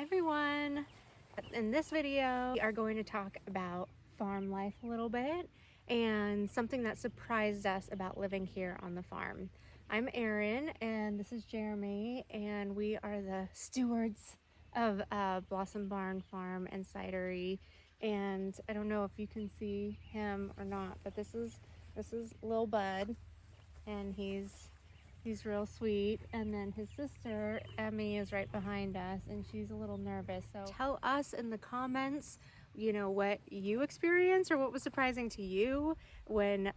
Hi everyone! In this video, we are going to talk about farm life a little bit and something that surprised us about living here on the farm. I'm Erin and this is Jeremy, and we are the stewards of Blossom Barn Farm and Cidery. And I don't know if you can see him or not, but this is Lil Bud, and he's real sweet. And then his sister Emmy is right behind us, and she's a little nervous. So tell us in the comments, you know, what you experienced or what was surprising to you when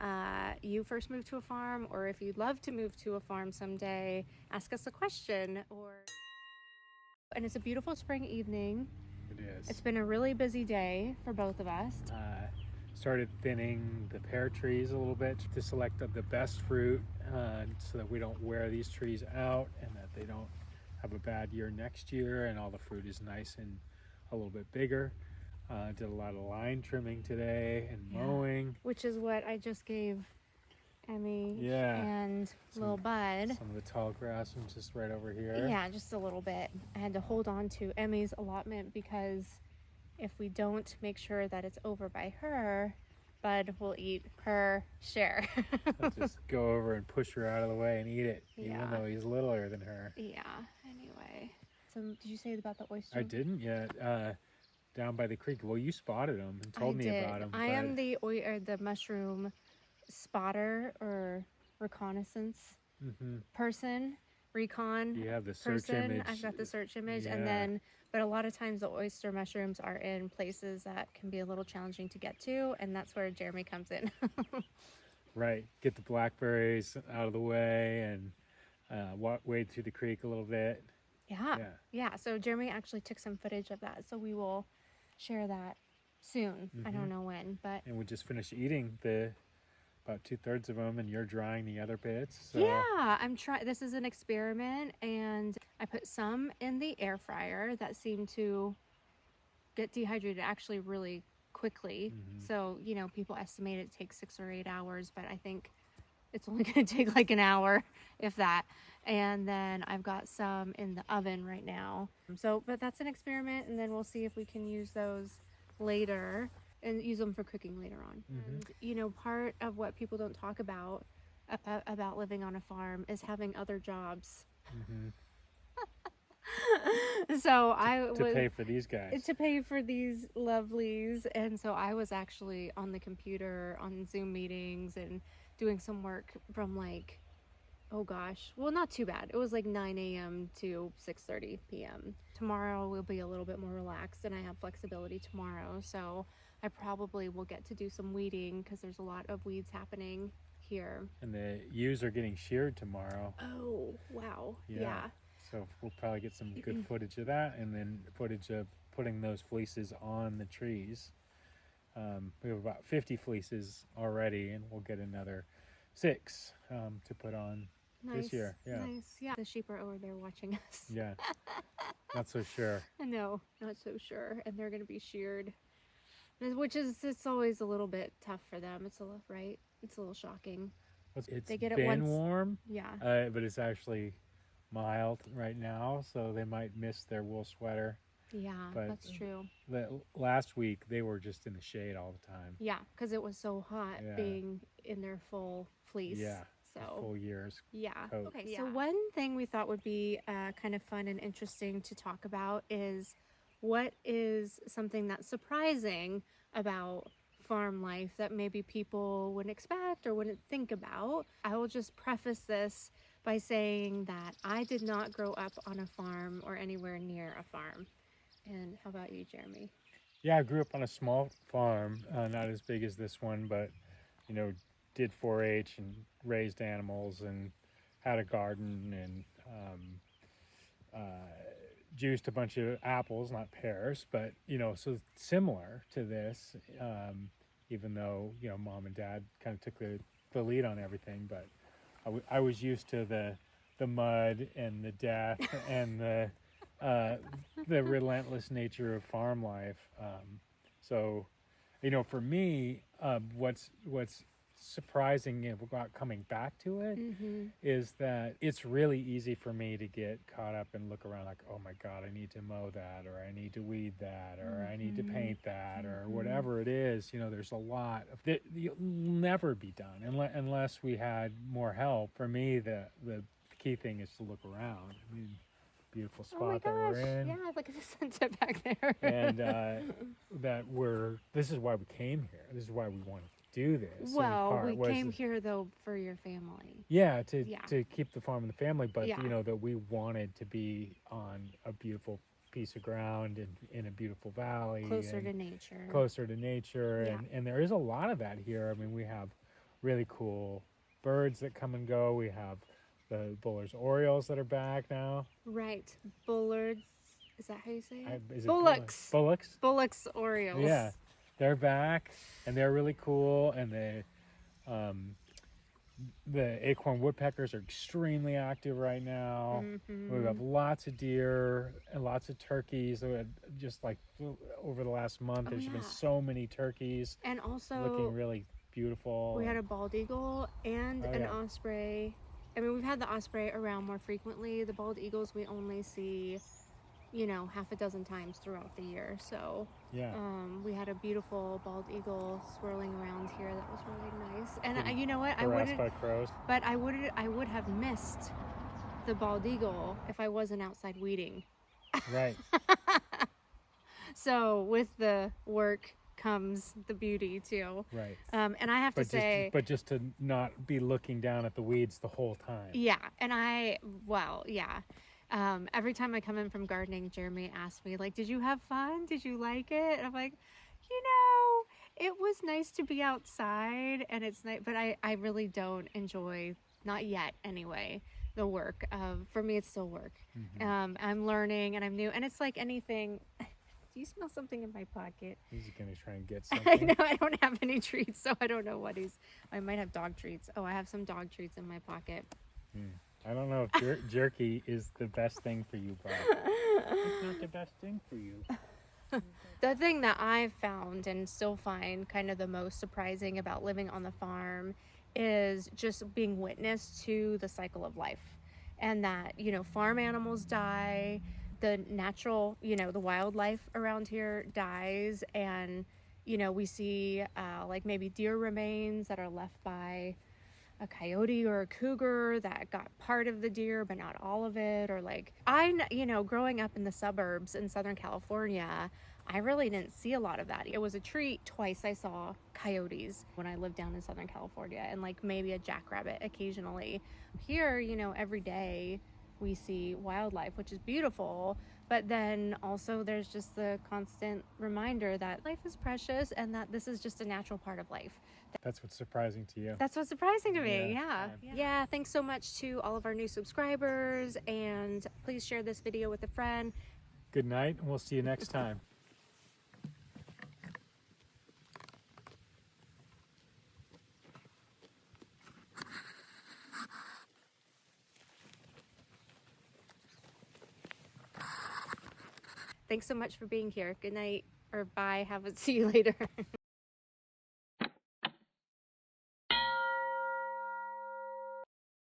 you first moved to a farm, or if you'd love to move to a farm someday, ask us a question. And it's a beautiful spring evening. It is. It's been a really busy day for both of us. Started thinning the pear trees a little bit to select the best fruit, so that we don't wear these trees out and that they don't have a bad year next year, and all the fruit is nice and a little bit bigger. Did a lot of line trimming today and mowing, which is what I just gave Emmy and Lil Bud. Some of the tall grass and just right over here. Yeah, just a little bit. I had to hold on to Emmy's allotment because if we don't make sure that it's over by her, Bud will eat her share. I'll just go over and push her out of the way and eat it, even though he's littler than her. Yeah, anyway. So did you say about the oyster? I didn't yet. Down by the creek. Well, you spotted them and told me about them. I am the mushroom spotter or reconnaissance person. You have the search image. I've got the search image, but a lot of times the oyster mushrooms are in places that can be a little challenging to get to, and that's where Jeremy comes in. Right, get the blackberries out of the way and wade through the creek a little bit. Yeah. So Jeremy actually took some footage of that, so we will share that soon. I don't know when, and we just finished eating about 2/3 of them, and you're drying the other bits. So. Yeah, I'm trying. This is an experiment, and I put some in the air fryer that seemed to get dehydrated actually really quickly. So, you know, people estimate it takes 6 or 8 hours, but I think it's only going to take like an hour, if that. And then I've got some in the oven right now. So, but that's an experiment, and then we'll see if we can use those later and use them for cooking later on. And, you know, part of what people don't talk about living on a farm is having other jobs. So to pay for these guys. To pay for these lovelies. And so I was actually on the computer on Zoom meetings and doing some work from like, oh gosh, well, not too bad. It was like 9 a.m. to 6:30 p.m. Tomorrow will be a little bit more relaxed, and I have flexibility tomorrow. So I probably will get to do some weeding because there's a lot of weeds happening here. And the ewes are getting sheared tomorrow. Oh, wow. Yeah. So we'll probably get some good footage of that, and then footage of putting those fleeces on the trees. We have about 50 fleeces already, and we'll get another 6 to put on this year. Nice. Yeah. The sheep are over there watching us. Yeah. Not so sure. No, not so sure. And they're going to be sheared, which is, it's always a little bit tough for them. It's a little shocking. It's they get it been once. Warm. Yeah. But it's actually mild right now, so they might miss their wool sweater. Yeah, but that's true. Last week they were just in the shade all the time. Yeah, because it was so hot being in their full fleece. Yeah. So full years. Yeah. Coat. Okay. So one thing we thought would be kind of fun and interesting to talk about is what is something that's surprising about farm life that maybe people wouldn't expect or wouldn't think about. I will just preface this by saying that I did not grow up on a farm or anywhere near a farm. And how about you, Jeremy? Yeah, I grew up on a small farm, not as big as this one, but, you know, did 4-H and raised animals and had a garden and juiced a bunch of apples, not pears, but, you know, so similar to this, even though, you know, mom and dad kind of took the lead on everything. But I was used to the mud and the death and the relentless nature of farm life. So, you know, for me, what's surprising about coming back to it is that it's really easy for me to get caught up and look around like, oh my God, I need to mow that, or I need to weed that, or I need to paint that, or whatever it is. You know, there's a lot of that you'll never be done unless we had more help. For me, the key thing is to look around. I mean, beautiful Oh my spot that we're gosh. in. Yeah, look at the sunset back there. And this is why we came here. This is why we wanted to do this. Well, we came here though for your family. Yeah, to keep the farm and the family, but Yeah. you know, that we wanted to be on a beautiful piece of ground and in a beautiful valley. Closer to nature. Closer to nature. Yeah. And there is a lot of that here. I mean, we have really cool birds that come and go. We have the Buller's Orioles that are back now. Right. Bullards. Is that how you say it? Is it Bullocks. Bullocks? Bullocks Orioles. Yeah. They're back and they're really cool. And the acorn woodpeckers are extremely active right now. We have lots of deer and lots of turkeys. Just like over the last month, there's been so many turkeys. And also looking really beautiful. We had a bald eagle and an osprey. I mean, we've had the osprey around more frequently. The bald eagles we only see, you know, half a dozen times throughout the year. So we had a beautiful bald eagle swirling around here. That was really nice. And you know what? Harassed by crows. But I would have missed the bald eagle if I wasn't outside weeding. Right. So with the work comes the beauty too. Right. And I have to say, but just to not be looking down at the weeds the whole time. Yeah. And every time I come in from gardening, Jeremy asks me, like, did you have fun? Did you like it? And I'm like, you know, it was nice to be outside and it's nice, but I really don't enjoy, not yet anyway, the work. For me, it's still work. I'm learning and I'm new, and it's like anything. Do you smell something in my pocket? He's gonna try and get something. I know, I don't have any treats, so I don't know what I might have dog treats. Oh, I have some dog treats in my pocket. I don't know if jerky is the best thing for you, Bob. It's not the best thing for you. The thing that I've found and still find kind of the most surprising about living on the farm is just being witness to the cycle of life. And that, you know, farm animals die, the natural, you know, the wildlife around here dies, and, you know, we see like maybe deer remains that are left by a coyote or a cougar that got part of the deer but not all of it, or like you know, growing up in the suburbs in Southern California, I really didn't see a lot of that. It was a treat. Twice I saw coyotes when I lived down in Southern California, and like maybe a jackrabbit occasionally. Here, you know, every day we see wildlife, which is beautiful, but then also there's just the constant reminder that life is precious and that this is just a natural part of life. That's what's surprising to you. That's what's surprising to me. Yeah. Thanks so much to all of our new subscribers, and please share this video with a friend. Good night, and we'll see you next time. Thanks so much for being here. Good night, or bye. See you later.